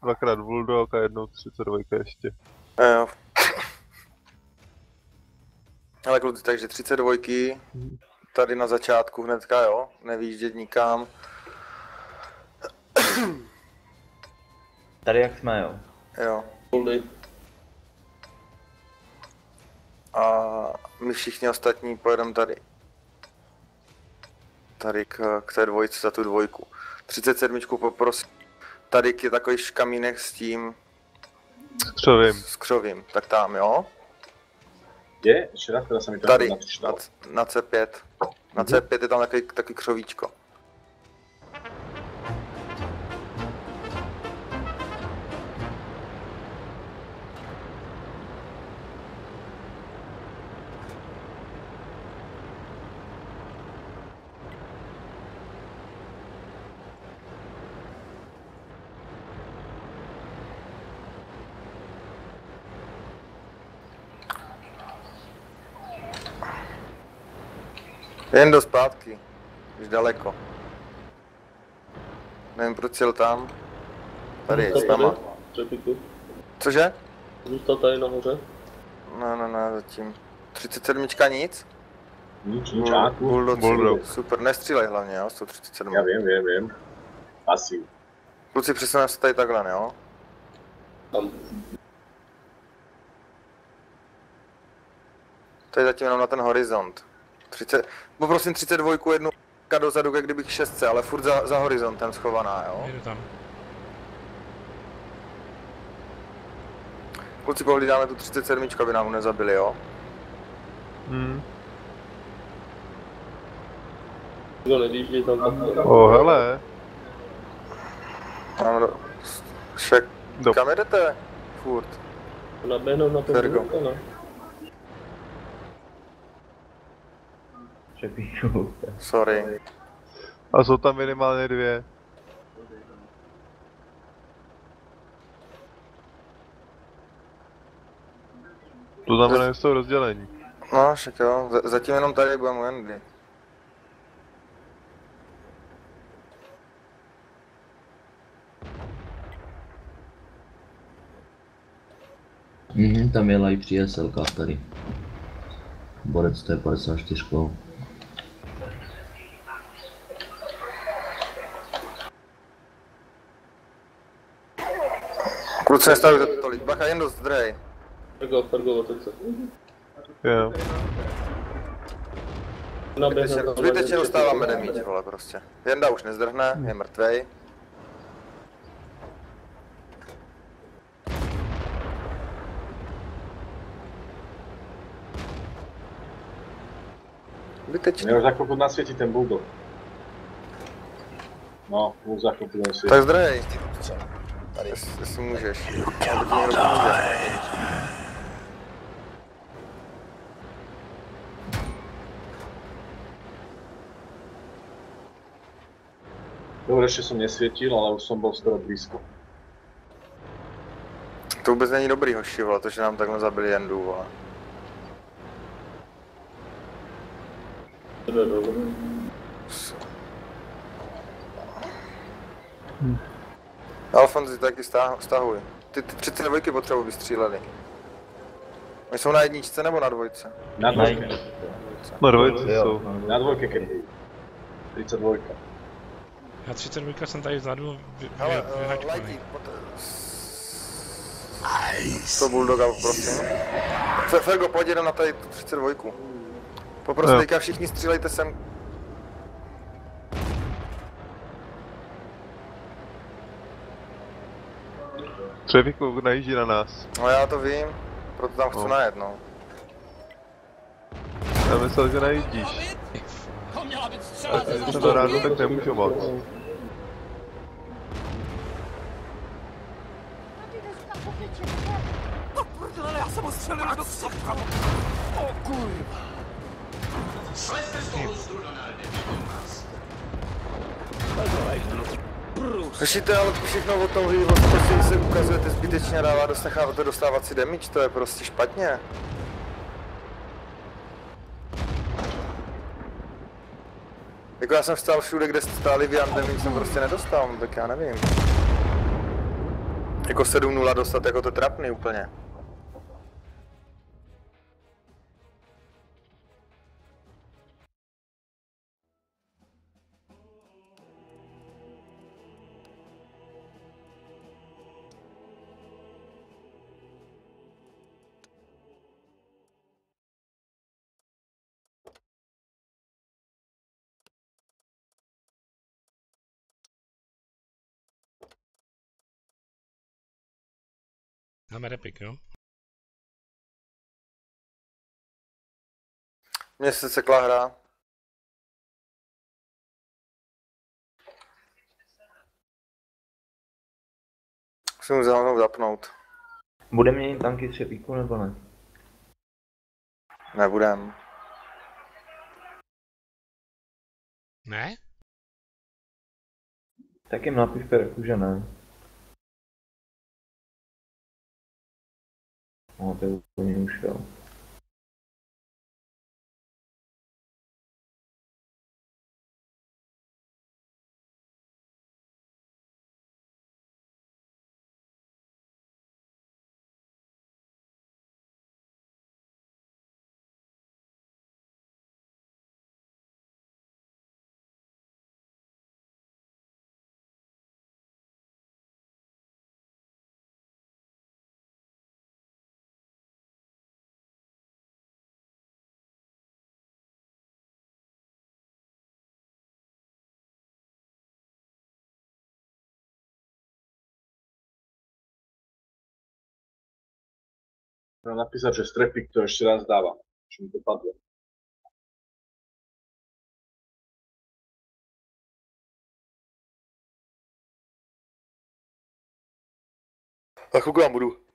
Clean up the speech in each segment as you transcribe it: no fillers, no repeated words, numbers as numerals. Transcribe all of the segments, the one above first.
dvakrát bulldog a jednou 32 ještě. Jo. Ale kluci, takže 32 tady na začátku hnedka, jo, nevýjíždět nikam. Tady jak jsme, jo. Jo. A my všichni ostatní pojedeme tady. Tady k té dvojce za tu dvojku. 37 poprosím. Tady je takový škamínek s tím... S křovím. Tak tam, jo? Kde? Ještě raz, teda se mi to tady, na C5. Na C5 je tam takový křovíčko. Jen do zpátky, už daleko. Nevím, proč jel tam. Tady je s náma. Cože? Zůstal tady nahoře? Ne, zatím. 37 nic? Nic. Bulldog. Super, nestřílej hlavně, jo, 137. Já vím. Asi. Kluci, přesuneme se tady takhle, jo? Tam. To je zatím jenom na ten horizont. Poprosím 32 jednu dozadu, jak kdybych 6, ale furt za horizontem schovaná, jo? Jedu tam. Kluci, pohlídáme tu 37, aby nám nezabili, jo? Kdo nedýždí tam takhle. Hele. Však, kam jedete? Furt. Naběhnout na to bulka, ne? Sorry. A jsou tam minimálně 2. To znamená, že jsou rozdělení. No, však jo, zatím jenom tady budeme u Andy. Tam jela i při SLK tady. Borec to je 54. Kluci, nestavujte tolik, bacha, jen dost drej. Fergo, teď se. Jo. Zbytečně dostáváme damage, vole, prostě. Jenda už nezdrhne, je mrtvej. Zbytečně. Mě už za chvilku nasvětí ten bulldog. No, už za chvilku nasvětí. Tak zdrhej. Jestli můžeš. Dobre, ještě jsem nesvětil, ale už jsem byl skoro blízko. To vůbec není dobrý, hoši, vole, to, že nám takhle zabili Jendu, vole. Alfonzi, taky stahuj. Ty 32 potřebuji vystříleli. Oni jsou na jedničce nebo na dvojce? Na dvojce. Na dvojce jsou. Na dvojke, kedy. 32. Já 32 jsem tady vzadu vyhačkovaný. To bulldoga, prosím. Fergo, pojď jenom na tady 32. Poprosím, teďka všichni střílejte sem. Třevíku najíždí na nás. No já to vím, proto tam chci najet, no. Já myslel, že najíždíš. A když jsem to rád, tak nemůžu moc. Já jsem ho střelil do sakra! O kurva! Řešíte ale všechno o tom, že prostě se ukazujete zbytečně a necháváte dostávat si damage, to je prostě špatně. Jako já jsem stál všude, kde stáli v damage, jsem prostě nedostal, tak já nevím. Jako 7-0 dostat, jako to trapný úplně. Máme repik, jo? Mně se sekla hra. Musím znovu zapnout. Bude měnit tanky třepíku nebo ne? Nebudem. Ne? Tak jim napiš Pereku, že ne. No, to je úplně už jo. Mám napísať, že strepik to ešte raz dáva. Čo mi to padlo. A chvilku vám budu.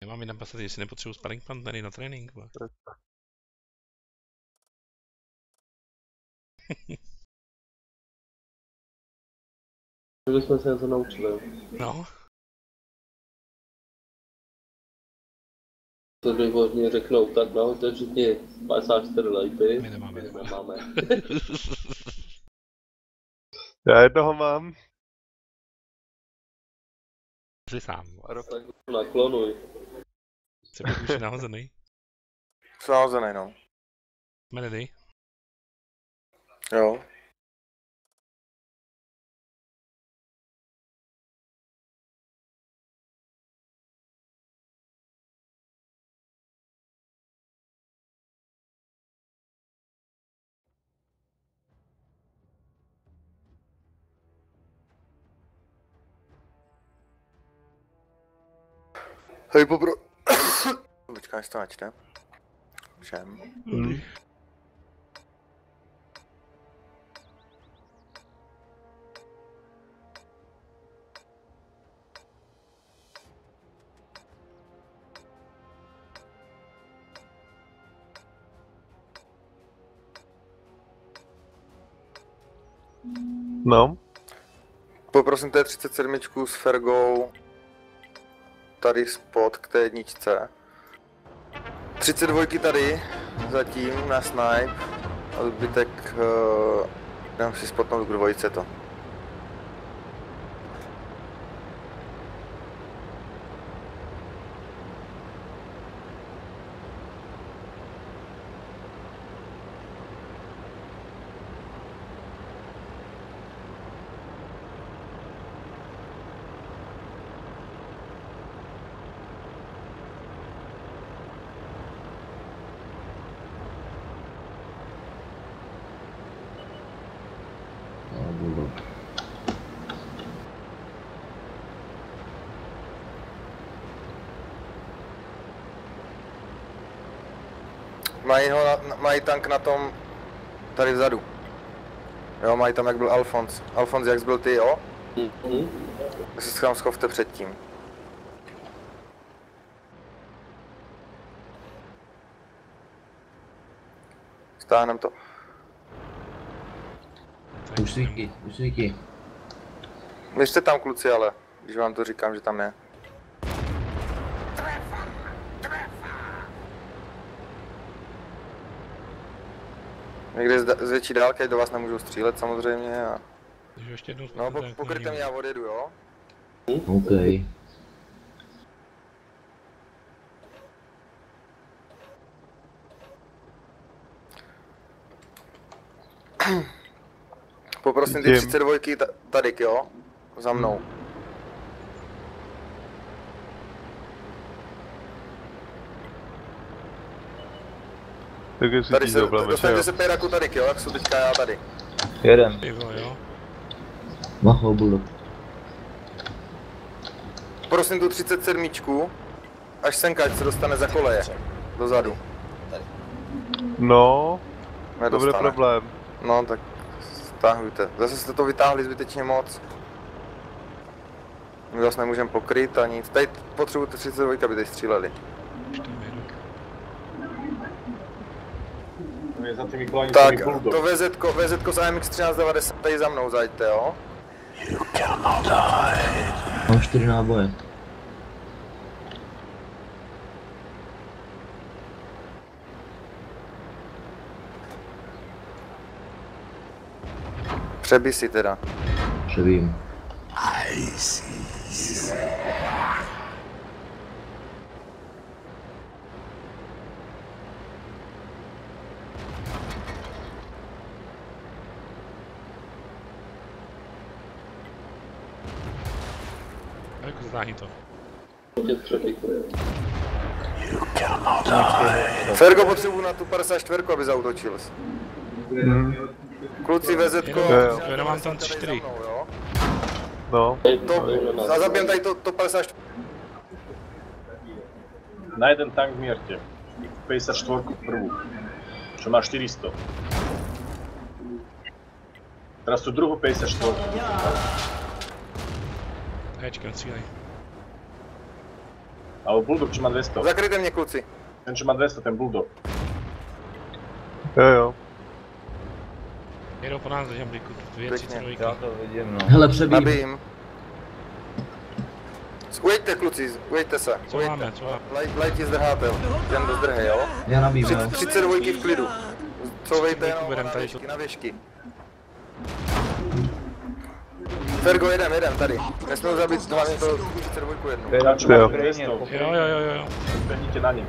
Nemám jinam pasat, jestli nepotřebuji sparring partnery na trénink. My bychom se něco naučili. No. To bych hodně řeknou, tak nahoďte všichni 54 lajty. My nemáme. Nemáme. Já jednoho mám. Jsi sám. Tak naklonuj. Třeba už je nahozený. Jsem nahozený, no. Jsme ready? Jo. Hej, popro... Počkej, až to načte. Všem. No. Poprosím té 37 s Fergou. Tady spot k té jedničce. 32 tady, zatím na snipe. A zbytek dám si spotnout k dvojce to. Mají tank na tom tady vzadu. Jo, mají tam jak byl Alfons. Alfons, jak byl ty, jo? Vy se tam schovte předtím. Stáhnem to. Už svíky. Vy jste tam, kluci, ale když vám to říkám, že tam je. Někde z větší dálky do vás nemůžu střílet samozřejmě a... Takže ještě jednou No pokryjte mě, já odjedu, jo? OK. Poprosím ty 32 tady, jo? Za mnou. Tak jestli Tady ti se, dobleme, dostanete se Pejraku tady, jo? Jak jsou teďka já tady. Jeden. Pivo, jo. Macho, bulldog. Prosím tu 37, až senka, ať se dostane za koleje. Dozadu. No, to bude Nedostane. problém. No tak stahujte. Zase jste to vytáhli zbytečně moc. My vás nemůžeme pokryt a nic. Tady potřebujete 32, aby tady stříleli. Už tam jedu. Je za těmi kolani Tak, bulldog. to VZ z AMX 1390 tady za mnou zajďte, jo? Mám 4 náboje. Přebij si teda. Převím. Jako znáhý to. Fergo potřebuji na tu 54, aby zautočil. Kluci VZ, Jenom mám tam 4. No, zabijem tady to 54. Na jeden tank mierte. 54 prvú. Čo má 400. Teraz tú druhú 54. Ečkem střílej. Alebo bulldog, čo má 200. Zakryjte mě, kluci. Ten, čo má 200, ten bulldog. jo. Jedou po nás do žamblíku. 2, 3, Pěkně. 2. Já to vidím, no. Hele, přebím. Nabijím. Ujďte, kluci, ujďte se. Co máme, co máme? Lajti zdrháte, jen do zdrhy, jo? Já nabím, jo. 32 v klidu. Couvejte jenom Berem na tady věžky, na věžky. Fergo, jedem, tady. Nesmím zabít hlavně to 32 jednu. Pejrak, Čo má Jo. 200. Jo. Behnite na ním.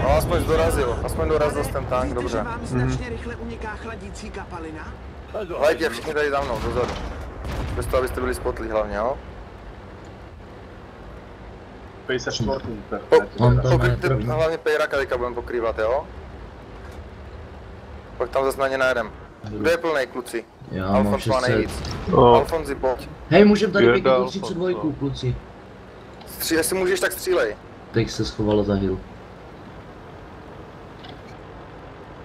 No, aspoň dorazil ten tank, dobře. Vám značně rychle uniká chladící kapalina? Lajte všichni tady za mnou, dozadu. Bez toho, abyste byli spotlí hlavně, jo? 54 super. On tam je Pokryjte první. hlavně Pejraka, teďka budeme pokrývat, jo? Pak tam zase na ně najedem. Kdo je plnej, kluci? Já mám Alfons má 600. nejvíc. No, Alfonzi, pojď. Hej, můžem tady Je pěkně dál, 32, no. kluci. Jestli můžeš, tak střílej. Teď se schovala za hill.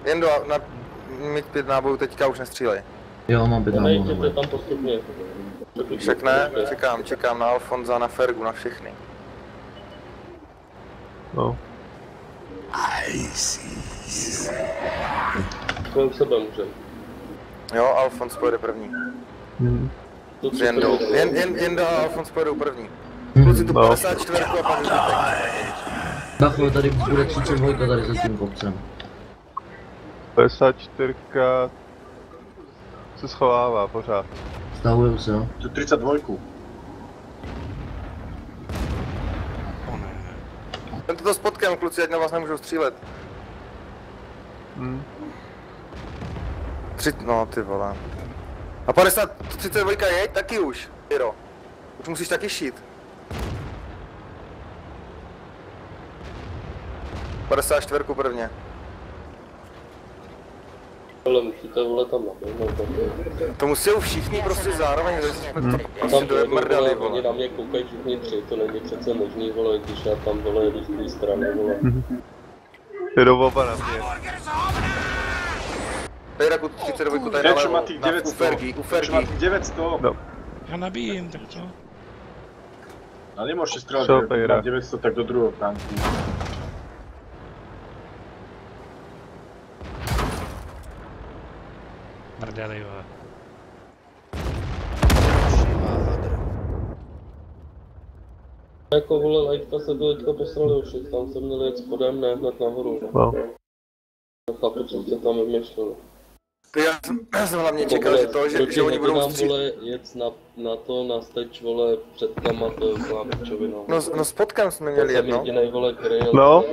Jen na mít 5 nábojů, teďka už nestřílej. Jo, mám 5 nábojů. Nejděte tam postupně. Však ne, čekám na Alfonza, na Fergu, na všechny. no. Kolem sebe můžem. Jo, Alfons pojede první. Jen dá Alfons pojedou první. Kluci tu No. 54 a pak zbytek. Bacho, tady bude 32 tady za tím kopcem. 54 se schovává pořád. Stahujou se, jo. Tu 32. O ne. Jen to s potkem, kluci, ať na vás nemůžou střílet. No ty vole. A 32 je, taky už, Jiro. Už musíš taky šít. 54 prvně. Ale musíte vole tam naběhnout. To musí všichni prostě zároveň, že jsme to Tam prostě dojemrdali, oni vole. na mě koukají všichni 3, to není přece možný, vole, když já tam vole jedu z té strany, vole. Jedou oba na mě. Pejraku 32 tady Ten, čo má nalevo, tých u 900. Fergy, u Ten, čo má Fergy. tých 900. No. Já nabíjím, tak co? Ale nemôžete strieľať, Čo, keď Pejra? má 900, tak do druhého tanku. Prdeli, vole. Jako vole, lajtka se to teďka poslali už, tam se měli jet spodem, ne hned nahoru. No. Chápu, co jste tam vymýšleli. To já jsem hlavně čekal, že oni budou střílet. Vole, jet na to, na steč, vole, před tam a to je úplná pičovina. No s potkem jsme měli jedno. Jedinej, vole, který jel. No.